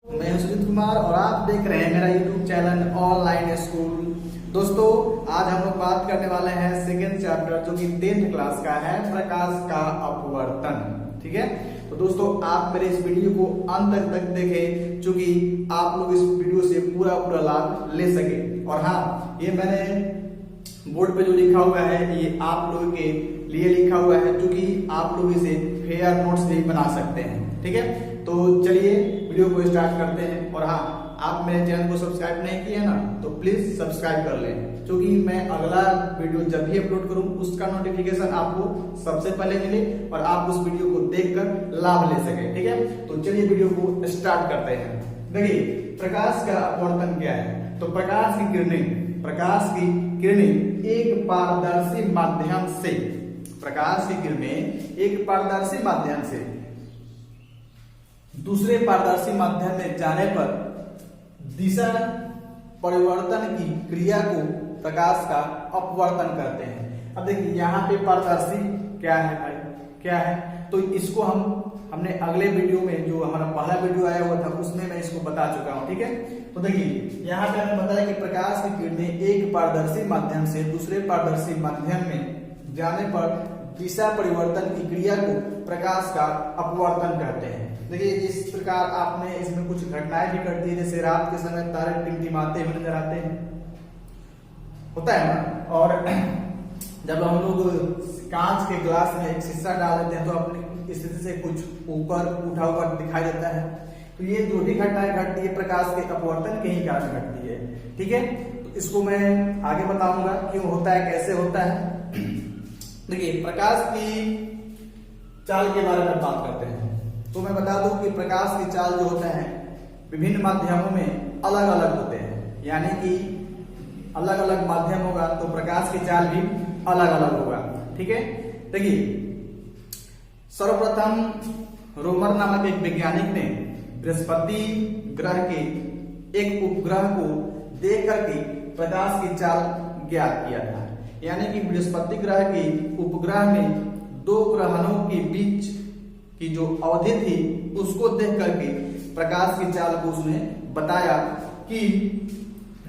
मैं हूं सुजीत कुमार और आप देख रहे हैं मेरा यूट्यूब चैनल ऑनलाइन स्कूल। दोस्तों, आज हम लोग बात करने वाले हैं सेकेंड चैप्टर जो कि 10th क्लास का है, प्रकाश का अपवर्तन। ठीक है, तो दोस्तों आप मेरे इस वीडियो को अंत तक देखें क्योंकि आप लोग इस वीडियो से पूरा लाभ ले सके। और हाँ, ये मैंने बोर्ड पे जो लिखा हुआ है ये आप लोगों के लिए लिखा हुआ है क्योंकि आप लोग इसे फेयर नोट्स भी बना सकते हैं। ठीक है, तो चलिए वीडियो को स्टार्ट करते हैं। और हाँ, आप मेरे चैनल को सब्सक्राइब नहीं किए ना तो प्लीज सब्सक्राइब कर लें क्योंकि मैं अगला वीडियो जब भी अपलोड करूं उसका नोटिफिकेशन आपको सबसे पहले मिले और आप उस वीडियो को देखकर लाभ ले सके। ठीक है, तो चलिए वीडियो को स्टार्ट करते हैं। देखिए, प्रकाश का अपवर्तन क्या है। तो प्रकाश की किरणें एक पारदर्शी माध्यम से, प्रकाश की किरणें एक पारदर्शी माध्यम से दूसरे पारदर्शी माध्यम में जाने पर दिशा परिवर्तन की क्रिया को प्रकाश का अपवर्तन करते हैं। अब देखिए यहाँ पे पारदर्शी क्या है भाई, क्या है, तो इसको हमने अगले वीडियो में जो हमारा पहला वीडियो आया हुआ था उसमें मैं इसको बता चुका हूँ। ठीक है, तो देखिए यहाँ पे हमने बताया कि प्रकाश की किरणें एक पारदर्शी माध्यम से दूसरे पारदर्शी माध्यम में जाने पर दिशा परिवर्तन की क्रिया को प्रकाश का अपवर्तन करते हैं। देखिए, इस प्रकार आपने इसमें कुछ घटनाएं भी घटती है, जैसे रात के समय तारे टिमटिमाते हुए नजर आते हैं, होता है ना। और जब हम लोग कांच के ग्लास में एक शीशा डाल देते हैं तो अपनी स्थिति से कुछ ऊपर उठा हुआ दिखाई देता है। तो ये जो भी घटनाएं घटती है प्रकाश के अपवर्तन के ही कारण घटती है। ठीक है, तो इसको मैं आगे बताऊंगा क्यों होता है, कैसे होता है। देखिए, प्रकाश की चाल के बारे में बात करते हैं तो मैं बता दूं कि प्रकाश की चाल जो होता है विभिन्न माध्यमों में अलग अलग होते हैं, यानी कि अलग अलग माध्यम होगा तो प्रकाश की चाल भी अलग अलग होगा। ठीक है, देखिए सर्वप्रथम रोमर नामक एक वैज्ञानिक ने बृहस्पति ग्रह के एक उपग्रह को देख करके प्रकाश की चाल ज्ञात किया था। यानी कि बृहस्पति ग्रह के उपग्रह में दो ग्रहणों के बीच की जो अवधि थी उसको देख करके प्रकाश की चाल को उसने बताया कि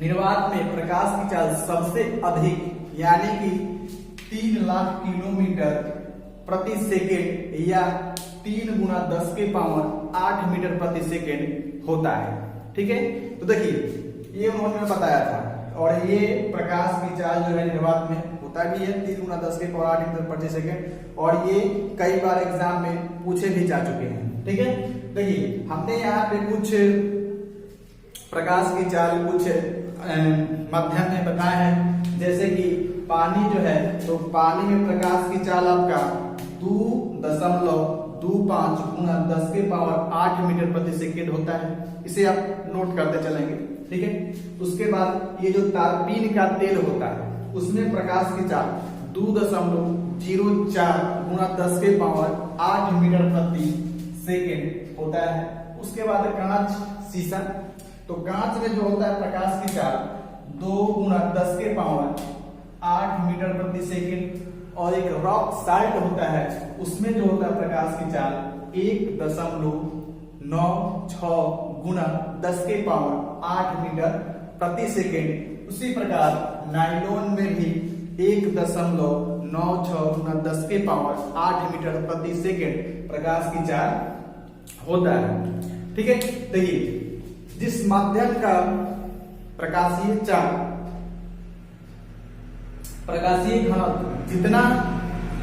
निर्वात में प्रकाश की चाल सबसे अधिक यानी कि 3 लाख किलोमीटर प्रति सेकेंड या 3 गुना 10 के पावर 8 मीटर प्रति सेकेंड होता है। ठीक है, तो देखिए ये उन्होंने बताया था और ये प्रकाश की चाल जो है निर्वात में होता भी है 3 गुना 10 के पावर 8 मीटर प्रति सेकेंड, और ये कई बार एग्जाम में पूछे भी जा चुके हैं। ठीक है, देखिए हमने यहाँ पे कुछ प्रकाश की चाल कुछ माध्यम में बताया है, जैसे कि पानी जो है तो पानी में प्रकाश की चाल आपका 2.25 गुना 10 के पावर 8 मीटर प्रति सेकेंड होता है। इसे आप नोट करते चलेंगे। ठीक है, उसके बाद ये जो तारपीन का तेल होता है उसमें प्रकाश की चाल 2.04 गुना 10 के पावर 8 मीटर प्रति सेकेंड होता है। उसके बाद कांच, शीशा, तो कांच में जो होता है प्रकाश की चाल 2 गुना 10 के पावर 8 मीटर प्रति सेकेंड, और एक रॉक साल्ट होता है उसमें जो होता है प्रकाश की चाल 1.96 गुना 10 के पावर 8 मीटर प्रति सेकेंड। उसी प्रकार नाइलॉन में भी 1.96 गुना 10 के पावर 8 मीटर प्रति सेकेंड प्रकाश की चाल होता है। ठीक है, देखिए जिस माध्यम का प्रकाशीय चाल, प्रकाशीय घनत्व जितना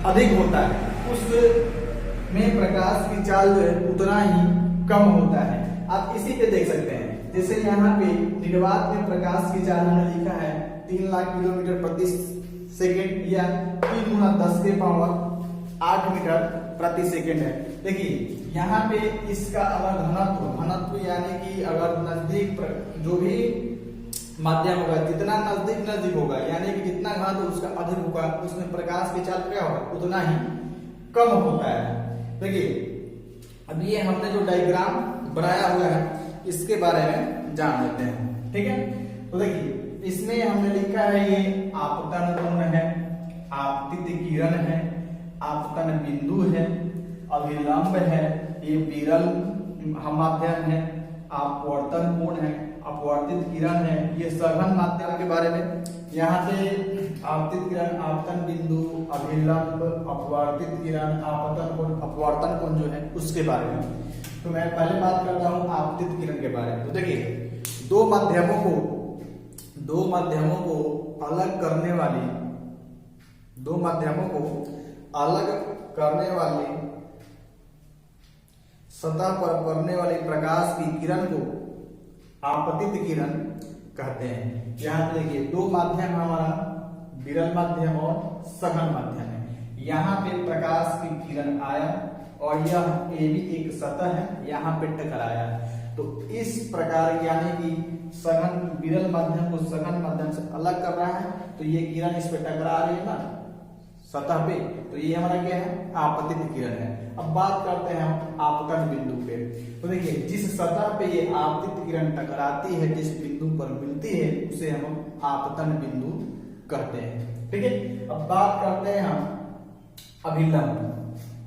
अधिक होता है उसमें प्रकाश की चाल जो है उतना ही कम होता है। आप इसी पे देख सकते हैं, जैसे यहाँ पे निर्वात में प्रकाश की चाल हमने लिखा है 3 लाख किलोमीटर प्रति सेकेंड या 3 गुना 10 के पावर 8 मीटर प्रति सेकेंड है। देखिए यहाँ पे इसका अगर घनत्व यानी कि अगर नजदीक जो भी माध्यम होगा जितना नजदीक होगा यानी कि जितना घनत्व उसका अधिक होगा उसमें प्रकाश की चाल क्या होगा उतना ही कम होता है। देखिए अब ये हमने जो डायग्राम बनाया हुआ है इसके बारे में जान लेते हैं। ठीक है, तो देखिए इसमें हमने लिखा है ये आपतन कोण है, आपतित किरण है, आपतन बिंदु है, अभिलंब है, ये विरल माध्यम है, अपवर्तन कोण है, अपवर्तित किरण है, ये सघन माध्यम के बारे में। यहाँ पे आपतित किरण, आपतन बिंदु, अभिलंब, अपवर्तित किरण, आपतन कोण, अपवर्तन कोण जो है उसके बारे में। तो मैं पहले बात करता हूँ आपतित किरण के बारे में। तो देखिए दो माध्यमों को अलग करने वाली, दो माध्यमों को अलग करने वाली सतह पर पड़ने वाली प्रकाश की किरण को आपतित किरण कहते हैं। यहाँ पे देखिए दो माध्यम हमारा विरल माध्यम और सघन माध्यम है। यहाँ पे प्रकाश की किरण आया और यह ये भी एक सतह है, यहाँ पे टकराया। तो इस प्रकार यानी कि सघन विरल माध्यम को सघन माध्यम से अलग कर रहा है, तो ये किरण इस पे टकरा रही है ना सतह पे, तो ये हमारा क्या है, आपतित किरण है। अब बात करते हैं हम आपतन बिंदु पे। तो देखिए जिस सतह पे ये आपतित किरण टकराती है, जिस बिंदु पर मिलती है, उसे हम आपतन बिंदु कहते हैं। ठीक है, अब बात करते हैं हम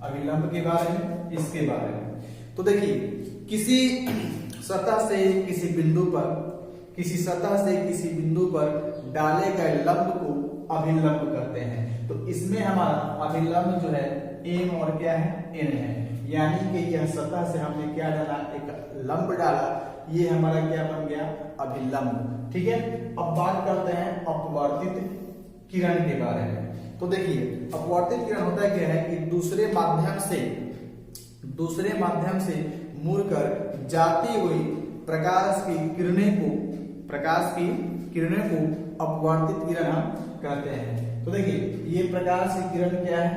अभिलंब के बारे में, इसके बारे में। तो देखिए किसी सतह से किसी बिंदु पर डाले गए लंब को अभिलंब कहते हैं। तो इसमें हमारा अभिलंब जो है एम और क्या है, एन है। यानी कि यह सतह से हमने क्या डाला, एक लंब डाला, ये हमारा क्या बन गया, अभिलंब। ठीक है, अब बात करते हैं अपवर्तित किरण के बारे में। तो देखिए अपवर्तित किरण होता है क्या है कि दूसरे माध्यम से मुड़कर जाती हुई प्रकाश की किरणें को अपवर्तित किरण हम कहते हैं। तो देखिए ये प्रकाश की किरण क्या है,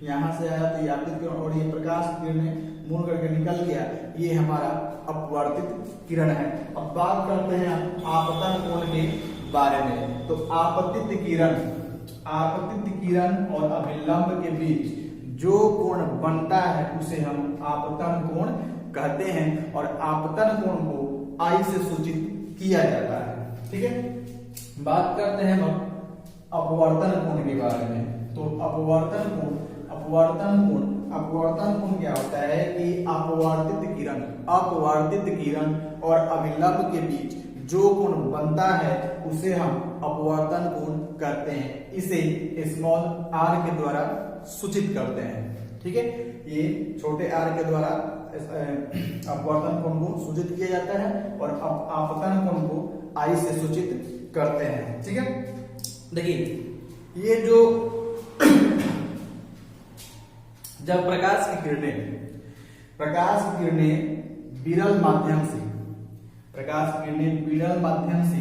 यहां से आया तो ये आपतित किरण, और ये प्रकाश की किरणें मुड़ करके निकल गया, ये हमारा अपवर्तित किरण है। अब बात करते हैं आपतन कोण के बारे में। तो आपतित किरण और अभिलंब के बीच जो कोण बनता है उसे हम आपतन कोण कहते हैं, और आपतन कोण को आई से सूचित किया जाता है। ठीक है, बात करते हैं हम अपवर्तन कोण के बारे में। तो अपवर्तन कोण क्या होता है कि अपवर्तित किरण और अभिलंब के बीच जो कोण बनता है उसे हम अपवर्तन कोण कहते हैं। इसे स्मॉल आर के द्वारा सूचित करते हैं। ठीक है, ये छोटे आर के द्वारा अपवर्तन कोण को सूचित किया जाता है और आपतन कोण को आई से सूचित करते हैं। ठीक है, देखिए ये जो जब प्रकाश की किरणें विरल माध्यम से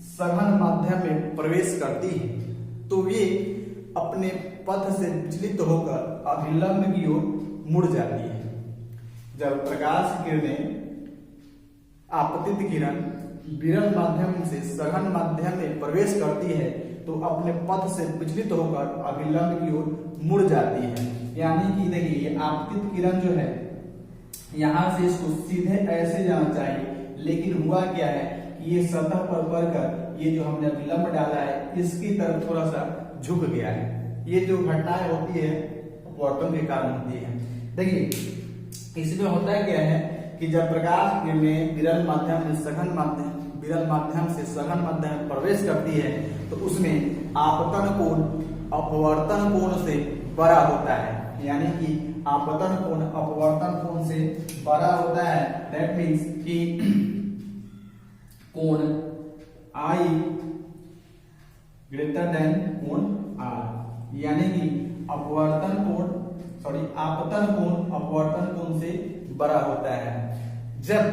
सघन माध्यम में प्रवेश करती है, तो वे अपने पथ से विचलित होकर अभिलंब की ओर मुड़ जाती है। जब प्रकाश की किरणें आपतित किरण विरल माध्यम से सघन माध्यम में प्रवेश करती है, तो अपने पथ से विचलित होकर अभिलंब की ओर मुड़ जाती है। यानी कि देखिए ये आपतित किरण जो है यहां से इसको सीधे ऐसे जाना चाहिए, लेकिन हुआ क्या है कि ये सतह पर बढ़कर ये जो हमने अभिलंब डाला है इसकी तरफ थोड़ा सा झुक गया है। ये जो घटनाएं होती है अपवर्तन के कारण होती है। देखिए इसमें होता क्या है कि जब प्रकाश किरणें विरल माध्यम से सघन माध्यम में प्रवेश करती है, तो उसमें आपतन कोण अपवर्तन कोण से बड़ा होता है। यानी कि आपतन कोण अपवर्तन कोण से बड़ा होता है। दैट मीन्स कि कोण आई ग्रेटर देन कोण आर, यानी कि आपतन कोण अपवर्तन कोण से बड़ा होता है। जब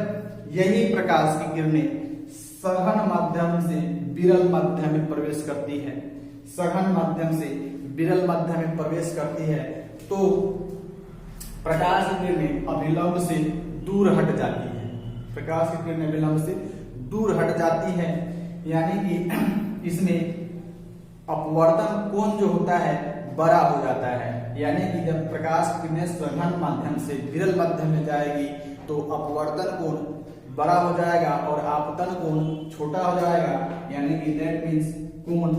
यही प्रकाश की किरणें सघन माध्यम से विरल माध्यम में प्रवेश करती है, तो प्रकाश की किरणें अभिलंब से दूर हट जाती है। यानी कि इसमें अपवर्तन कोण जो होता है बड़ा हो जाता है। यानी कि जब प्रकाश की किरणें सघन माध्यम से विरल माध्यम में जाएगी, तो अपवर्तन कोण बड़ा हो जाएगा और आपतन कोण छोटा हो जाएगा। यानी कि दैट मीन्स कोण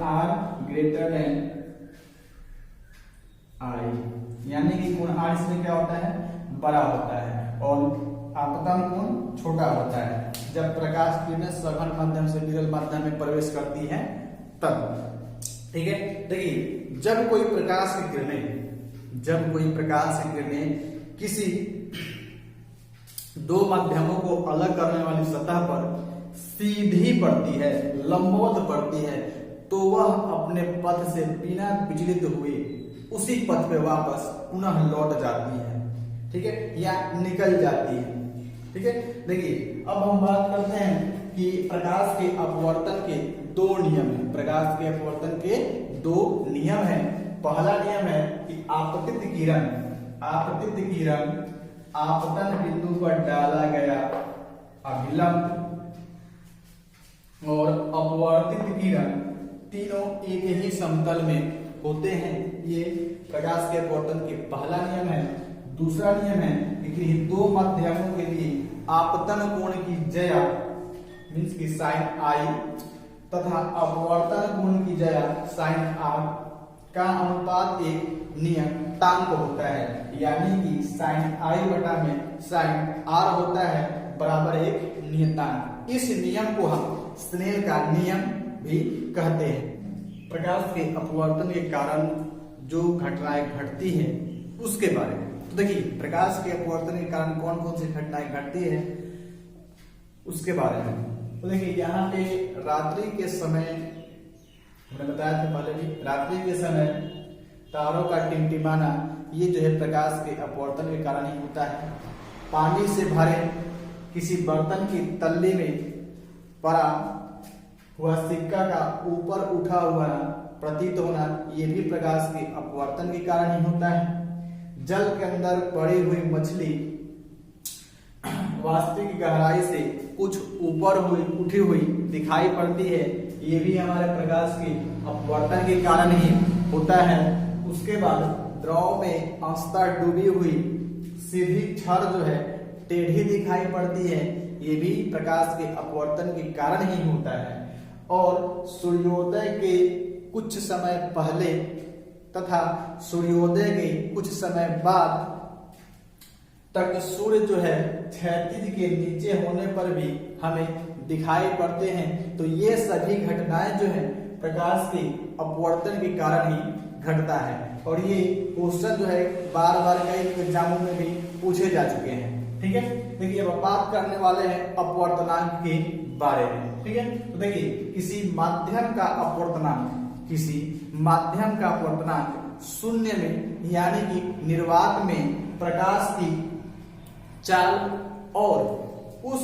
आर ग्रेटर देन आई, यानी कि कोण आर इसमें क्या होता है, बड़ा होता है और आपतन कोण छोटा होता है जब प्रकाश किरणें सघन माध्यम से विरल माध्यम में प्रवेश करती हैं तब। ठीक है, देखिए जब कोई प्रकाश की किरणें किसी दो माध्यमों को अलग करने वाली सतह पर सीधी पड़ती है, लंबवत पड़ती है, तो वह अपने पथ से बिना विचलित हुए उसी पथ पे वापस पुनः लौट जाती है। ठीक है, या निकल जाती है। ठीक है, देखिए अब हम बात करते हैं कि प्रकाश के अपवर्तन के दो नियम हैं। प्रकाश के अपवर्तन के दो नियम हैं। पहला नियम है कि आपतित किरण आपतन बिंदु पर डाला गया अभिलंब और अपवर्तित किरण तीनों एक ही समतल में होते हैं। ये प्रकाश के अपवर्तन के पहला नियम है। दूसरा नियम है कि दो माध्यमों के लिए आपतन कोण की ज्या मीन्स की साइन आई तथा अपवर्तन कोण की ज्या साइन आर का अनुपात एक नियतांक होता है, यानी कि साइन आई बटा में साइन आर होता है बराबर एक नियतांक। इस नियम को हम स्नेल का नियम भी कहते हैं। प्रकाश के अपवर्तन के कारण जो घटनाएं घटती हैं उसके बारे में तो देखिए, प्रकाश के अपवर्तन के कारण कौन कौन सी घटनाएं घटती है उसके बारे में तो देखिए, यहाँ पे रात्रि के समय मैंने बताया था पहले भी, रात्रि के समय तारों का टिमटिमाना ये जो है प्रकाश के अपवर्तन के कारण ही होता है। पानी से भरे किसी बर्तन की तल्ली में पड़ा हुआ सिक्का का ऊपर उठा हुआ प्रतीत होना ये भी प्रकाश के अपवर्तन के कारण ही होता है। जल के अंदर पड़ी हुई मछली वास्तविक गहराई से कुछ ऊपर उठी हुई दिखाई पड़ती है, ये भी हमारे प्रकाश के अपवर्तन के कारण ही होता है। उसके बाद द्रव में अंशतः डूबी हुई सीधी छड़ जो है टेढ़ी दिखाई पड़ती है, ये भी प्रकाश के अपवर्तन के कारण ही होता है। और सूर्योदय के कुछ समय पहले तथा सूर्योदय के कुछ समय बाद तक सूर्य जो है क्षैतिज के नीचे होने पर भी हमें दिखाई पड़ते हैं। तो ये सभी घटनाएं जो है प्रकाश के अपवर्तन के कारण ही घटता है और ये क्वेश्चन जो है बार बार कई एग्जामों में भी पूछे जा चुके हैं। ठीक है, देखिए अब बात करने वाले हैं अपवर्तनांक के बारे में। ठीक है, तो देखिए किसी माध्यम का अपवर्तनांक शून्य में यानी कि निर्वात में प्रकाश की चाल और उस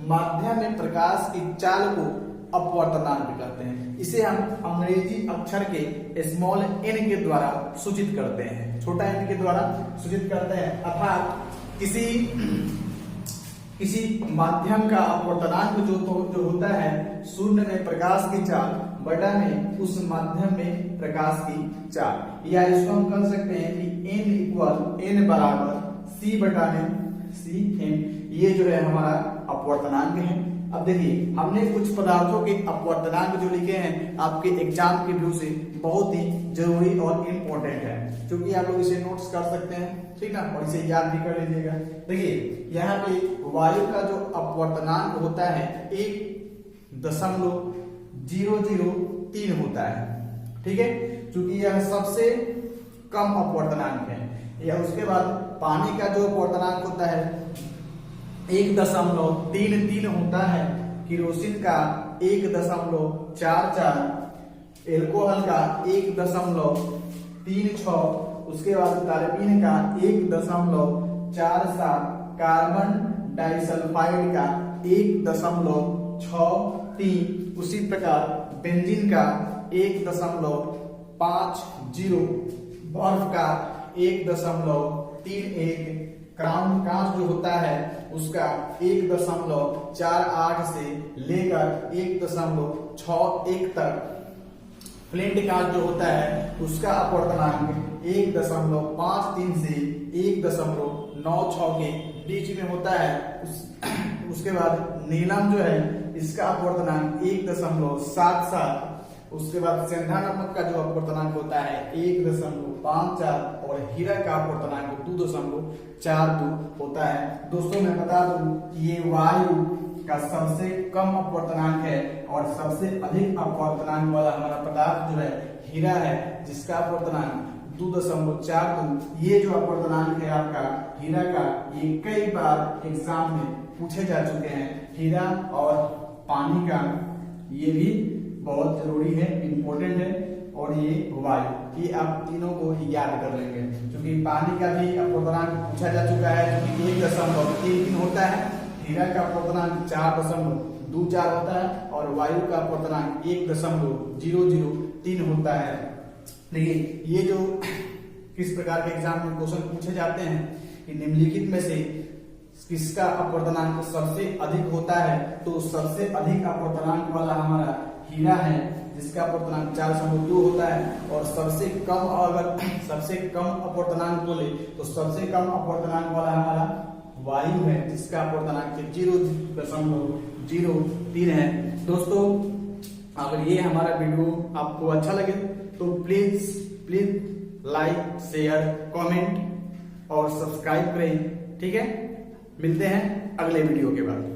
माध्यम में प्रकाश की चाल को अपवर्तनांक कहते हैं। इसे हम अंग्रेजी अक्षर के स्मॉल n के द्वारा सूचित करते हैं, छोटा n के द्वारा सूचित करते हैं। अर्थात किसी माध्यम का अपवर्तनांक जो होता है शून्य में प्रकाश की चाल बटा में उस माध्यम में प्रकाश की चाल, या इसको हम कह सकते हैं कि n बराबर c बटा में सी एम, ये जो है हमारा अपवर्तनांक है। अब देखिए हमने कुछ पदार्थों के अपवर्तनांक जो लिखे हैं आपके एग्जाम के व्यू से बहुत ही जरूरी और इम्पोर्टेंट है, क्योंकि आप लोग इसे नोट्स कर सकते हैं, ठीक ना, और इसे याद भी कर लीजिएगा। देखिए यहाँ पे वायु का जो अपवर्तनांक होता है 1.003 होता है। ठीक है, क्योंकि यह सबसे कम अपवर्तनांक है। या उसके बाद पानी का जो अपवर्तनांक होता है 1.33 होता है, केरोसिन का 1.44, एल्कोहल का 1.36, उसके बाद कार्बन का 1.47, कार्बन डाइसल्फाइड का 1.63, उसी प्रकार बेंजीन का 1.50, बर्फ का 1.31, क्राउन कांच जो होता है उसका 1.48 से लेकर 1.61 तक, फ्लिंट कांच जो होता है उसका अपवर्तनांक 1.53 से 1.96 के बीच में होता है। उसके बाद नीलम जो है इसका अपवर्तनांक 1.77, उसके बाद सेंधा नमक का जो अपवर्तनांक होता है 1.54 और हीरा का अपवर्तनांक 2.42 होता है। दोस्तों मैं बता दूं कि ये वायु का सबसे कम अपवर्तनांक है और सबसे अधिक अपवर्तनांक वाला हमारा पदार्थ जो है हीरा है, जिसका अपवर्तनांक 2.42। ये जो अपवर्तनांक है आपका हीरा का, ये कई बार एग्जाम में पूछे जा चुके हैं। हीरा और पानी का ये भी बहुत जरूरी है, इंपॉर्टेंट है। और ये वायु, ये आप तीनों को याद कर लेंगे, क्योंकि पानी का भी अपवर्तनांक पूछा जा चुका है जो कि 1.33 होता है। हीरा का अपवर्तनांक 4.24 होता है और वायु का अपवर्तनांक 1.003 होता है। देखिए ये जो किस प्रकार के एग्जाम में क्वेश्चन पूछे जाते हैं कि निम्नलिखित में से किसका अपवर्तनांक सबसे अधिक होता है, तो सबसे अधिक अपवर्तनांक वाला हमारा हीरा है, जिसका अपवर्तनांक 4.2 होता है। और सबसे कम, अगर सबसे कम अपवर्तनांक बोले तो सबसे कम अपवर्तनांक वाला हमारा वायु है, जिसका अपवर्तनांक 0.03 है। दोस्तों अगर ये हमारा वीडियो आपको अच्छा लगे तो प्लीज लाइक, शेयर, कमेंट और सब्सक्राइब करें। ठीक है, मिलते हैं अगले वीडियो के बाद।